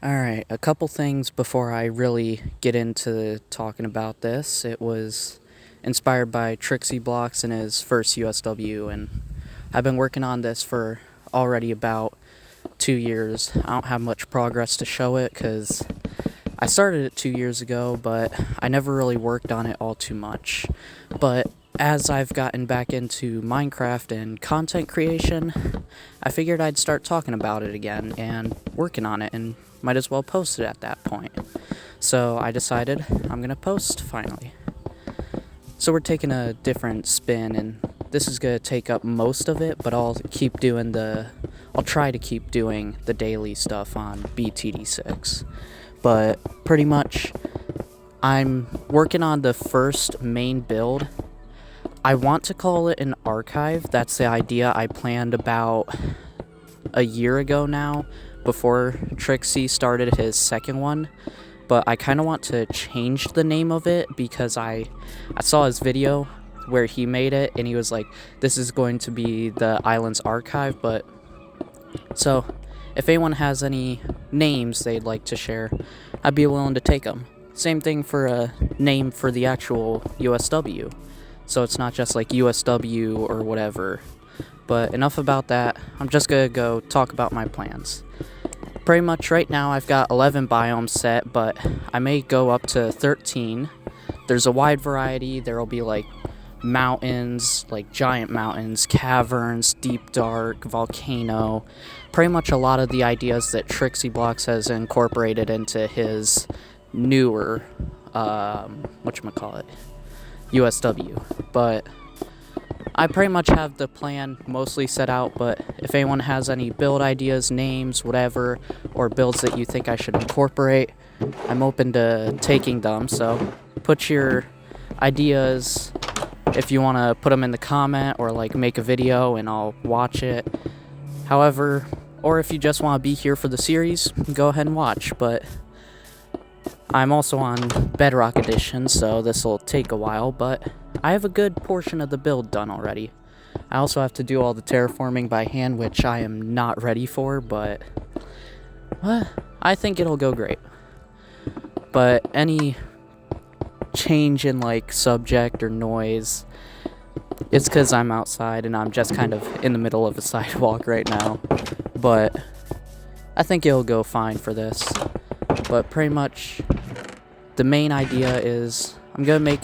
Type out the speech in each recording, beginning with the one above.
Alright, a couple things before I really get into talking about this. It was inspired by Trixyblox and his first USW, and I've been working on this for already about 2 years. I don't have much progress to show it because I started it 2 years ago, but I never really worked on it all too much. But as I've gotten back into Minecraft and content creation, I figured I'd start talking about it again and working on it, and might as well post it at that point. So I decided I'm gonna post finally. So we're taking a different spin, and this is gonna take up most of it, but I'll try to keep doing the daily stuff on BTD6. But pretty much, I'm working on the first main build. I want to call it an archive. That's the idea I planned about a year ago now, before Trixie started his second one. But I kind of want to change the name of it because I saw his video where he made it, and he was like, this is going to be the island's archive. But so if anyone has any names they'd like to share, I'd be willing to take them. Same thing for a name for the actual USW, so it's not just like USW or whatever. But enough about that. I'm just gonna go talk about my plans. Pretty much right now I've got 11 biomes set, but I may go up to 13. There's a wide variety. There'll be like mountains, like giant mountains, caverns, deep dark, volcano. Pretty much a lot of the ideas that Trixyblox has incorporated into his newer, USW. But I pretty much have the plan mostly set out, but if anyone has any build ideas, names, whatever, or builds that you think I should incorporate, I'm open to taking them. So put your ideas, if you want to put them in the comment or like make a video and I'll watch it. However, or if you just want to be here for the series, go ahead and watch. But I'm also on Bedrock Edition, so this will take a while, but I have a good portion of the build done already. I also have to do all the terraforming by hand, which I am not ready for, but I think it'll go great. But any change in like subject or noise, it's because I'm outside and I'm just kind of in the middle of a sidewalk right now. But I think it'll go fine for this. But pretty much the main idea is I'm gonna make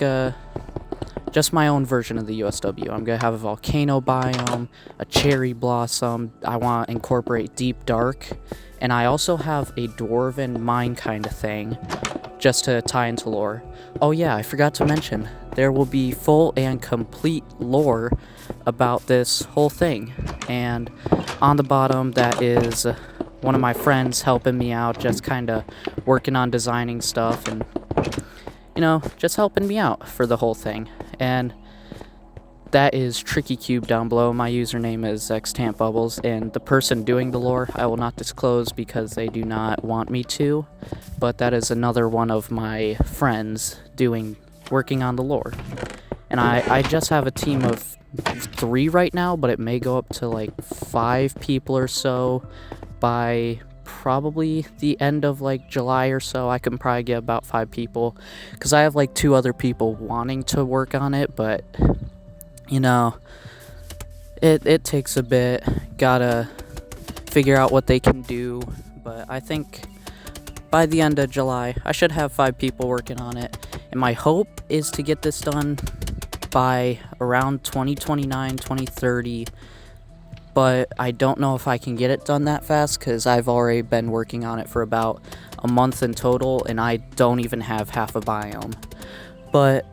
just my own version of the USW. I'm gonna have a volcano biome, a cherry blossom. I want to incorporate deep dark, and I also have a dwarven mine kind of thing just to tie into lore. Oh yeah, I forgot to mention, there will be full and complete lore about this whole thing. And on the bottom, that is one of my friends helping me out, just kind of working on designing stuff and, just helping me out for the whole thing. And that is Tricky Cube down below. My username is xtantbubbles, and the person doing the lore I will not disclose because they do not want me to, but that is another one of my friends working on the lore. And I just have a team of 3 right now, but it may go up to like 5 people or so by probably the end of like July or so. I can probably get about 5 people because I have like 2 other people wanting to work on it, but it takes a bit. Gotta figure out what they can do, but I think by the end of July I should have 5 people working on it, and my hope is to get this done by around 2029, 2030. But I don't know if I can get it done that fast because I've already been working on it for about a month in total, and I don't even have half a biome. But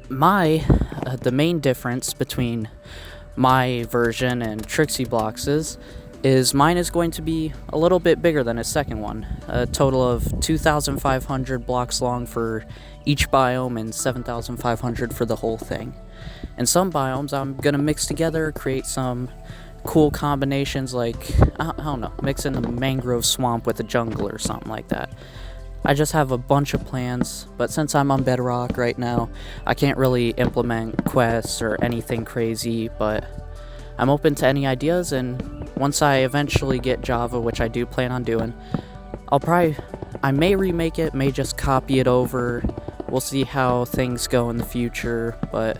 the main difference between my version and Trixyblox's is mine is going to be a little bit bigger than his second one. A total of 2,500 blocks long for each biome and 7,500 for the whole thing. And some biomes I'm gonna mix together, create some cool combinations, like, I don't know, mixing a mangrove swamp with a jungle or something like that. I just have a bunch of plans, but since I'm on Bedrock right now, I can't really implement quests or anything crazy, but I'm open to any ideas, and once I eventually get Java, which I do plan on doing, I may remake it, may just copy it over. We'll see how things go in the future, but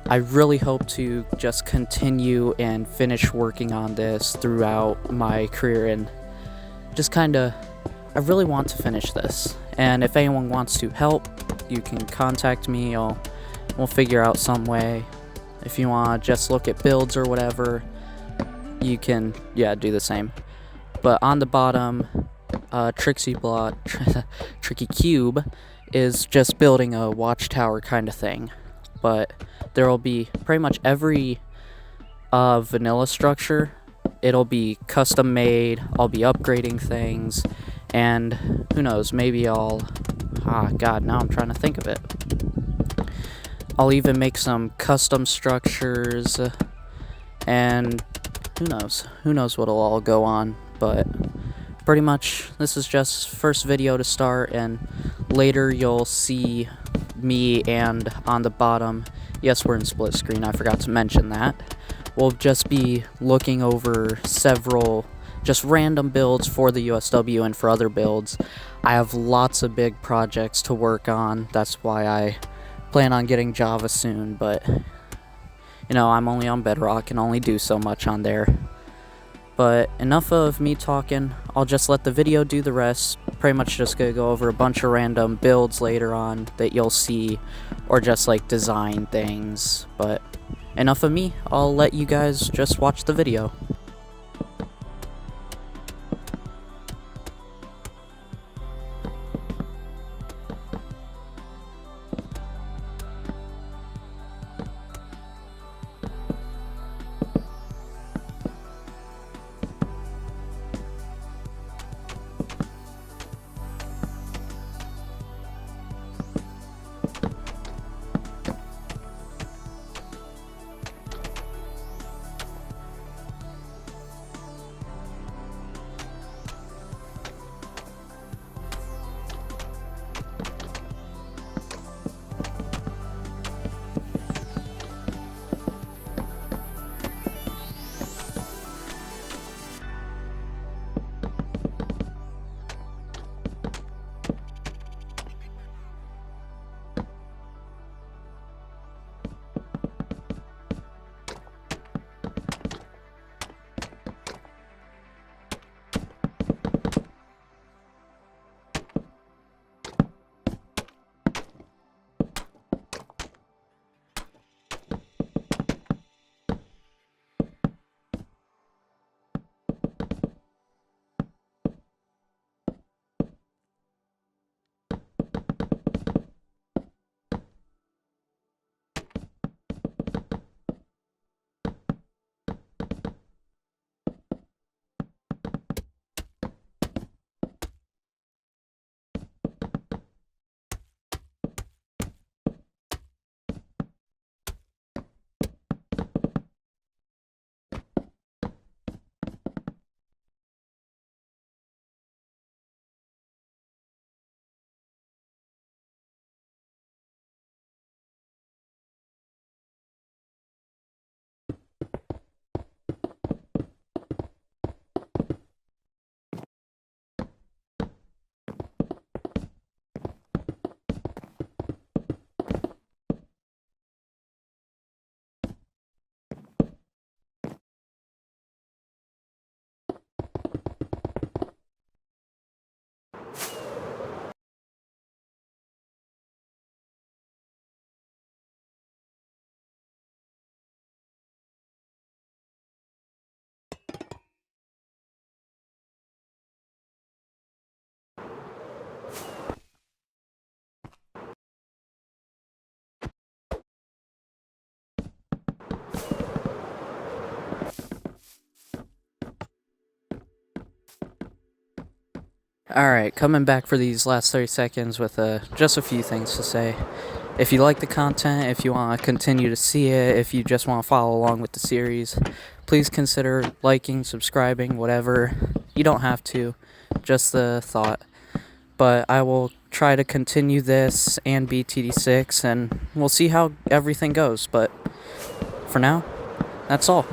I really hope to just continue and finish working on this throughout my career, and just I really want to finish this. And if anyone wants to help, you can contact me. We'll figure out some way. If you want to just look at builds or whatever, you can, do the same. But on the bottom, Trixyblox, Tricky Cube is just building a watchtower kind of thing. But there will be pretty much every vanilla structure. It'll be custom made. I'll be upgrading things, and who knows, maybe now I'm trying to think of it. I'll even make some custom structures, and who knows what'll all go on. But pretty much this is just first video to start, and later you'll see me, and on the bottom, yes, we're in split screen, I forgot to mention that, we'll just be looking over several just random builds for the USW and for other builds. I have lots of big projects to work on. That's why I plan on getting Java soon, but I'm only on Bedrock and only do so much on there. But enough of me talking. I'll just let the video do the rest. Pretty much just gonna go over a bunch of random builds later on that you'll see, or just like design things. But enough of me. I'll let you guys just watch the video. Alright, coming back for these last 30 seconds with just a few things to say. If you like the content, if you want to continue to see it, if you just want to follow along with the series, please consider liking, subscribing, whatever. You don't have to, just the thought. But I will try to continue this and BTD6, and we'll see how everything goes. But for now, that's all.